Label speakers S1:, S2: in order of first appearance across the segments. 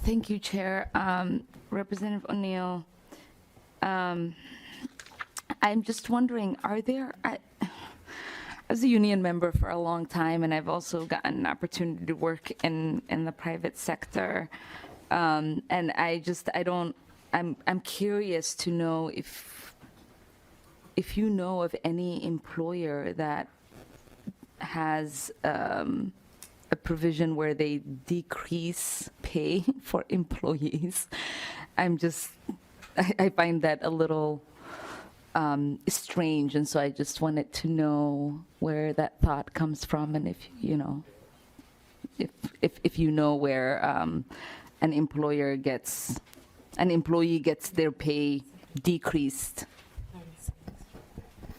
S1: Thank you, Chair. Representative O'Neill, I'm just wondering, are there, I was a union member for a long time, and I've also gotten an opportunity to work in the private sector. And I'm curious to know if you know of any employer that has a provision where they decrease pay for employees. I find that a little strange, and so I just wanted to know where that thought comes from, and if you know where an employee gets their pay decreased.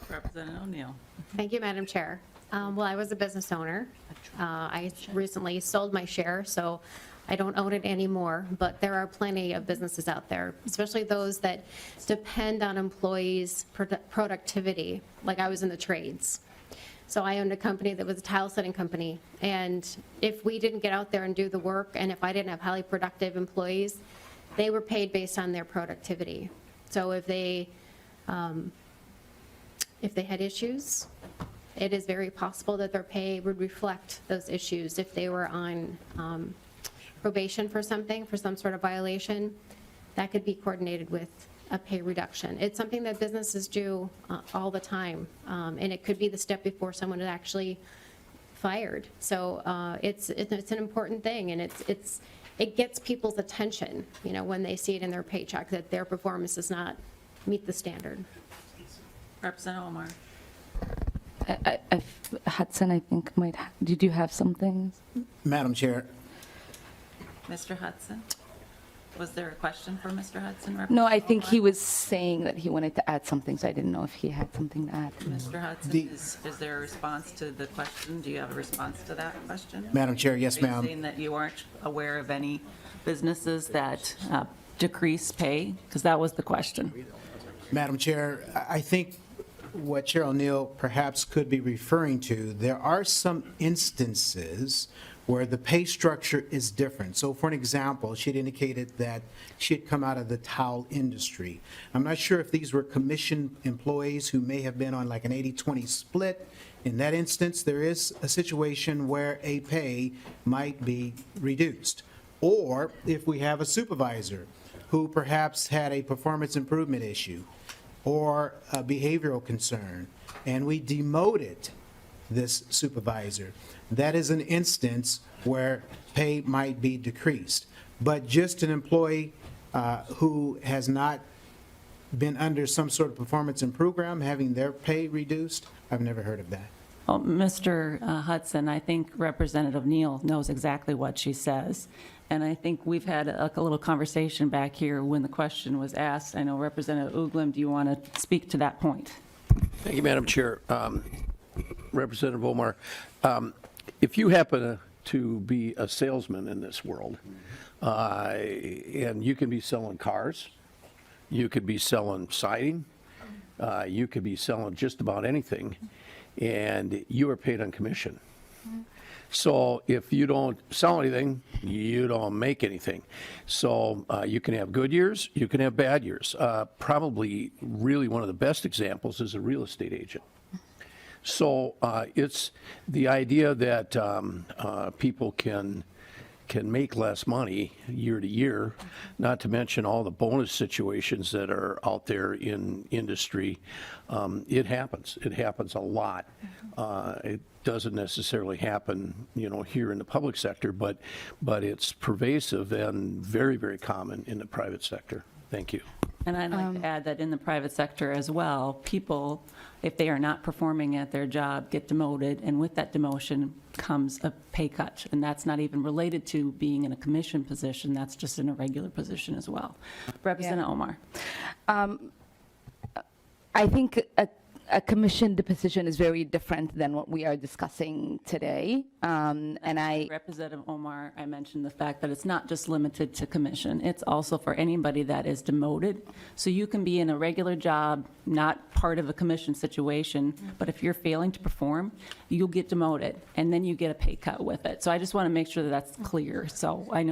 S2: Representative O'Neill.
S3: Thank you, Madam Chair. Well, I was a business owner. I recently sold my share, so I don't own it anymore, but there are plenty of businesses out there, especially those that depend on employees' productivity, like I was in the trades. So I owned a company that was a tile setting company, and if we didn't get out there and do the work, and if I didn't have highly productive employees, they were paid based on their productivity. So if they had issues, it is very possible that their pay would reflect those issues. If they were on probation for something, for some sort of violation, that could be coordinated with a pay reduction. It's something that businesses do all the time, and it could be the step before someone is actually fired. So it's an important thing, and it gets people's attention, when they see it in their paycheck that their performance does not meet the standard.
S2: Representative Omar.
S1: Hudson, I think, did you have something?
S4: Madam Chair,
S2: Mr. Hudson. Was there a question for Mr. Hudson?
S1: No, I think he was saying that he wanted to add something, so I didn't know if he had something to add.
S2: Mr. Hudson, is there a response to the question? Do you have a response to that question?
S4: Madam Chair, yes,
S2: Are you
S4: ma'am.
S2: saying that you aren't aware of any businesses that decrease pay? Because that was the question.
S4: Madam Chair, I think what Chair O'Neill perhaps could be referring to, there are some instances where the pay structure is different. So for an example, she'd indicated that she had come out of the towel industry. I'm not sure if these were commissioned employees who may have been on like an 80-20 split. In that instance, there is a situation where a pay might be reduced. Or if we have a supervisor who perhaps had a performance improvement issue or a behavioral concern, and we demoted this supervisor, that is an instance where pay might be decreased. But just an employee who has not been under some sort of performance improvement program, having their pay reduced, I've never heard of that.
S2: Well, Mr. Hudson, I think Representative Neal knows exactly what she says. And I think we've had a little conversation back here when the question was asked. I know Representative Uglem, do you want to speak to that point?
S5: Thank you, Madam Chair. Representative Omar, if you happen to be a salesman in this world, and you can be selling cars, you could be selling siding, you could be selling just about anything, and you are paid on commission. So if you don't sell anything, you don't make anything. So you can have good years, you can have bad years. Probably really one of the best examples is a real estate agent. So it's the idea that people can make less money year to year, not to mention all the bonus situations that are out there in industry. It happens. It happens a lot. It doesn't necessarily happen, here in the public sector, but it's pervasive and very, very common in the private sector. Thank you.
S2: And I'd like to add that in the private sector as well, people, if they are not performing at their job, get demoted, and with that demotion comes a pay cut. And that's not even related to being in a commission position, that's just in a regular position as well. Representative Omar.
S1: I think a commissioned position is very different than what we are discussing today.
S2: Representative Omar, I mentioned the fact that it's not just limited to commission. It's also for anybody that is demoted. So you can be in a regular job, not part of a commission situation, but if you're failing to perform, you'll get demoted, and then you get a pay cut with it. So I just want to make sure that that's clear. So I know